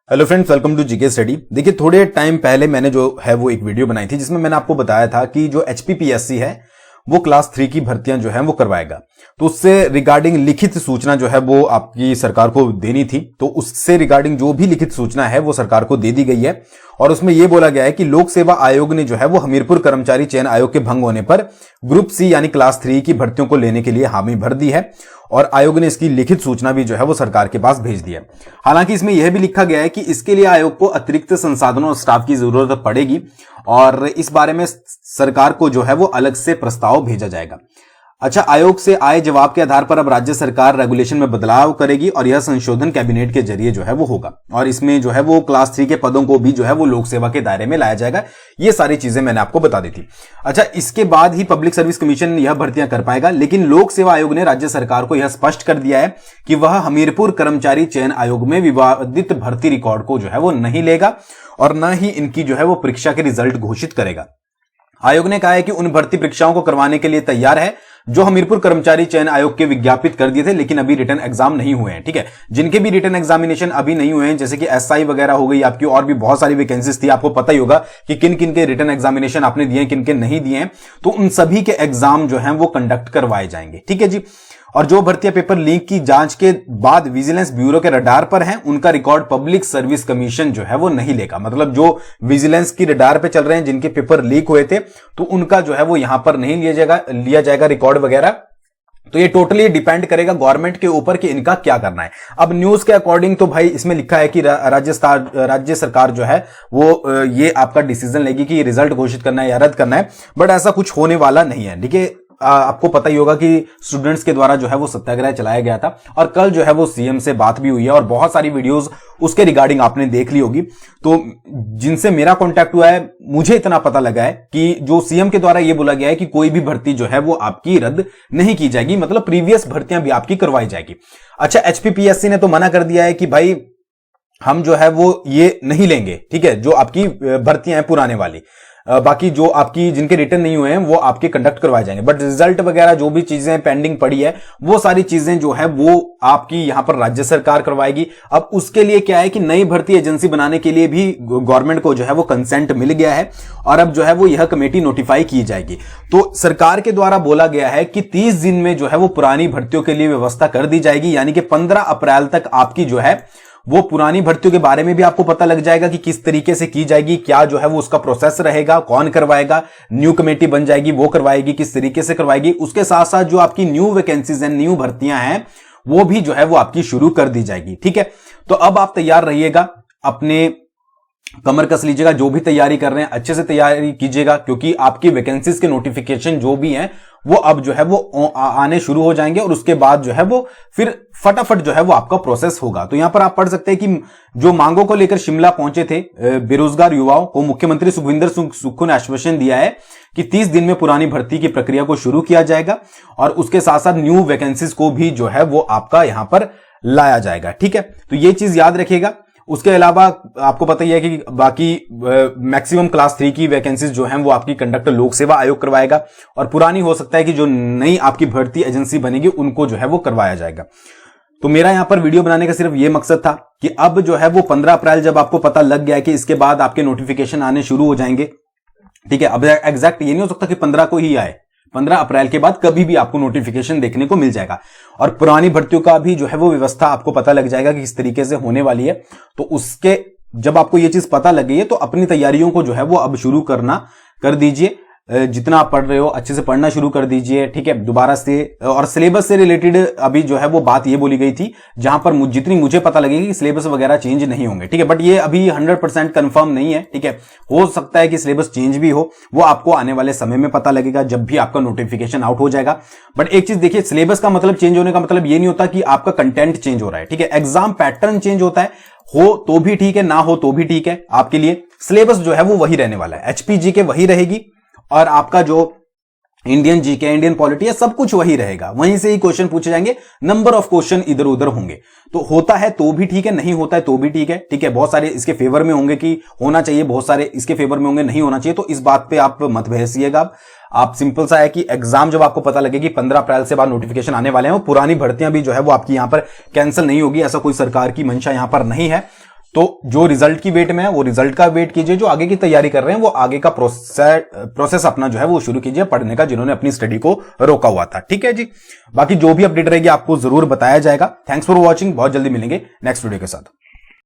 Hello friends, welcome to GK study. देखिए, थोड़े time पहले मैंने जो है वो एक वीडियो बनाई थी जिसमें मैंने आपको बताया था कि जो एचपीपीएससी है वो क्लास 3 की भर्तियां जो है वो करवाएगा। तो उससे रिगार्डिंग लिखित सूचना जो है वो आपकी सरकार को देनी थी। तो उससे रिगार्डिंग जो भी लिखित सूचना है वो सरकार को दे दी गई है और उसमें यह बोला गया है कि लोक सेवा आयोग ने जो है वो हमीरपुर कर्मचारी चयन आयोग के भंग होने पर ग्रुप सी यानी क्लास 3 की भर्तियों को लेने के लिए हामी भर दी है और आयोग ने इसकी लिखित सूचना भी जो है वो सरकार के पास भेज दी है। हालांकि इसमें यह भी लिखा गया है कि इसके लिए आयोग को अतिरिक्त संसाधनों और स्टाफ की जरूरत पड़ेगी और इस बारे में सरकार को जो है वो अलग से प्रस्ताव भेजा जाएगा। अच्छा, आयोग से आए जवाब के आधार पर अब राज्य सरकार रेगुलेशन में बदलाव करेगी और यह संशोधन कैबिनेट के जरिए जो है वो होगा और इसमें जो है वो क्लास 3 के पदों को भी जो है वो लोक सेवा के दायरे में लाया जाएगा। ये सारी चीजें मैंने आपको बता दी थी। अच्छा, इसके बाद ही पब्लिक सर्विस कमीशन यह भर्तियां कर पाएगा, लेकिन लोक सेवा आयोग ने राज्य सरकार को यह स्पष्ट कर दिया है कि वह हमीरपुर कर्मचारी चयन आयोग में विवादित भर्ती रिकॉर्ड को जो है वो नहीं लेगा और न ही इनकी जो है वो परीक्षा के रिजल्ट घोषित करेगा। आयोग ने कहा है कि उन भर्ती परीक्षाओं को करवाने के लिए तैयार है जो हमीरपुर कर्मचारी चयन आयोग के विज्ञापित कर दिए थे लेकिन अभी रिटर्न एग्जाम नहीं हुए हैं। ठीक है, जिनके भी रिटर्न एग्जामिनेशन अभी नहीं हुए हैं, जैसे कि एसआई वगैरह हो गई आपकी, और भी बहुत सारी वैकेंसीज थी, आपको पता ही होगा कि किन किन के रिटर्न एग्जामिनेशन आपने दिए, किन के नहीं दिए हैं, तो उन सभी के एग्जाम जो है वो कंडक्ट करवाए जाएंगे। ठीक है जी। और जो भर्तियां पेपर लीक की जांच के बाद विजिलेंस ब्यूरो के रडार पर हैं, उनका रिकॉर्ड पब्लिक सर्विस कमीशन जो है वो नहीं लेगा। मतलब जो विजिलेंस की रडार पे चल रहे हैं, जिनके पेपर लीक हुए थे, तो उनका जो है वो यहां पर नहीं लिया जाएगा रिकॉर्ड वगैरह। तो ये टोटली डिपेंड करेगा गवर्नमेंट के ऊपर कि इनका क्या करना है। अब न्यूज के अकॉर्डिंग तो भाई इसमें लिखा है कि राज्य सरकार जो है वो ये आपका डिसीजन लेगी कि रिजल्ट घोषित करना है या रद्द करना है, बट ऐसा कुछ होने वाला नहीं है। देखिए, आपको पता ही होगा कि स्टूडेंट्स के द्वारा जो है वो सत्याग्रह चलाया गया था और कल जो है वो सीएम से बात भी हुई है और बहुत सारी वीडियोस उसके रिगार्डिंग आपने देख ली होगी। तो जिनसे मेरा कांटेक्ट हुआ है, मुझे इतना पता लगा है कि जो सीएम के द्वारा ये बोला गया है कि कोई भी भर्ती जो है वो आपकी रद्द नहीं की जाएगी, मतलब प्रीवियस भर्तियां भी आपकी करवाई जाएगी। अच्छा, एचपीपीएससी ने तो मना कर दिया है कि भाई हम जो है वो ये नहीं लेंगे, ठीक है, जो आपकी भर्तियां हैं पुराने वाली, बाकी जो आपकी जिनके रिटर्न नहीं हुए हैं वो आपके कंडक्ट करवाए जाएंगे, बट रिजल्ट वगैरह जो भी चीजें पेंडिंग पड़ी है वो सारी चीजें जो है वो आपकी यहां पर राज्य सरकार करवाएगी। अब उसके लिए क्या है कि नई भर्ती एजेंसी बनाने के लिए भी गवर्नमेंट को जो है वो कंसेंट मिल गया है और अब जो है वो यह कमेटी नोटिफाई की जाएगी। तो सरकार के द्वारा बोला गया है कि 30 दिन में जो है वो पुरानी भर्तियों के लिए व्यवस्था कर दी जाएगी, यानी कि 15 अप्रैल तक आपकी जो है वो पुरानी भर्तियों के बारे में भी आपको पता लग जाएगा कि किस तरीके से की जाएगी, क्या जो है वो उसका प्रोसेस रहेगा, कौन करवाएगा, न्यू कमेटी बन जाएगी वो करवाएगी, किस तरीके से करवाएगी। उसके साथ साथ जो आपकी न्यू वैकेंसीज हैं, न्यू भर्तियां हैं, वो भी जो है वो आपकी शुरू कर दी जाएगी। ठीक है, तो अब आप तैयार रहिएगा, अपने कमर कस लीजिएगा, जो भी तैयारी कर रहे हैं अच्छे से तैयारी कीजिएगा क्योंकि आपकी वैकेंसीज के नोटिफिकेशन जो भी हैं वो अब जो है वो आने शुरू हो जाएंगे और उसके बाद जो है वो फिर फटाफट जो है वो आपका प्रोसेस होगा। तो यहां पर आप पढ़ सकते हैं कि जो मांगों को लेकर शिमला पहुंचे थे बेरोजगार युवाओं को मुख्यमंत्री सुखविंदर सुक्खू ने आश्वासन दिया है कि 30 दिन में पुरानी भर्ती की प्रक्रिया को शुरू किया जाएगा और उसके साथ साथ न्यू वैकेंसीज को भी जो है वो आपका यहां पर लाया जाएगा। ठीक है, तो ये चीज याद रखिएगा। उसके अलावा आपको पता ही है कि बाकी मैक्सिमम क्लास 3 की वैकेंसीज जो हैं वो आपकी कंडक्ट लोक सेवा आयोग करवाएगा और पुरानी हो सकता है कि जो नई आपकी भर्ती एजेंसी बनेगी उनको जो है वो करवाया जाएगा। तो मेरा यहां पर वीडियो बनाने का सिर्फ ये मकसद था कि अब जो है वो 15 अप्रैल जब आपको पता लग गया कि इसके बाद आपके नोटिफिकेशन आने शुरू हो जाएंगे, ठीक है, अब एग्जैक्ट ये नहीं हो सकता कि 15 को ही आए, 15 अप्रैल के बाद कभी भी आपको नोटिफिकेशन देखने को मिल जाएगा और पुरानी भर्तियों का भी जो है वो व्यवस्था आपको पता लग जाएगा कि किस तरीके से होने वाली है। तो उसके जब आपको ये चीज पता लग गई है तो अपनी तैयारियों को जो है वो अब शुरू करना कर दीजिए। जितना आप पढ़ रहे हो अच्छे से पढ़ना शुरू कर दीजिए। ठीक है, दोबारा से और सिलेबस से रिलेटेड अभी जो है वो बात ये बोली गई थी जहां पर जितनी मुझे पता लगेगी कि सिलेबस वगैरह चेंज नहीं होंगे। ठीक है, बट ये अभी 100% कंफर्म नहीं है। ठीक है, हो सकता है कि सिलेबस चेंज भी हो, वो आपको आने वाले समय में पता लगेगा जब भी आपका नोटिफिकेशन आउट हो जाएगा। बट एक चीज देखिए, सिलेबस का मतलब चेंज होने का मतलब ये नहीं होता कि आपका कंटेंट चेंज हो रहा है। ठीक है, एग्जाम पैटर्न चेंज होता है, हो तो भी ठीक है, ना हो तो भी ठीक है, आपके लिए सिलेबस जो है वो वही रहने वाला है। एचपीजी के वही रहेगी और आपका जो इंडियन जीके, इंडियन पॉलिटी है, सब कुछ वही रहेगा, वहीं से ही क्वेश्चन पूछे जाएंगे, नंबर ऑफ क्वेश्चन इधर उधर होंगे। तो होता है तो भी ठीक है, नहीं होता है तो भी ठीक है। ठीक है, बहुत सारे इसके फेवर में होंगे कि होना चाहिए, बहुत सारे इसके फेवर में होंगे नहीं होना चाहिए। तो इस बात पे आप मत बहसिएगा। आप सिंपल सा है कि एग्जाम जब आपको पता लगे कि 15 अप्रैल से बाद नोटिफिकेशन आने वाले हैं, वो पुरानी भर्तियां भी जो है वो आपकी यहां पर कैंसिल नहीं होगी, ऐसा कोई सरकार की मंशा यहां पर नहीं है। तो जो रिजल्ट की वेट में है वो रिजल्ट का वेट कीजिए, जो आगे की तैयारी कर रहे हैं वो आगे का प्रोसेस अपना जो है वो शुरू कीजिए पढ़ने का, जिन्होंने अपनी स्टडी को रोका हुआ था। ठीक है जी, बाकी जो भी अपडेट रहेगी आपको जरूर बताया जाएगा। थैंक्स फॉर वॉचिंग, बहुत जल्दी मिलेंगे नेक्स्ट वीडियो के साथ।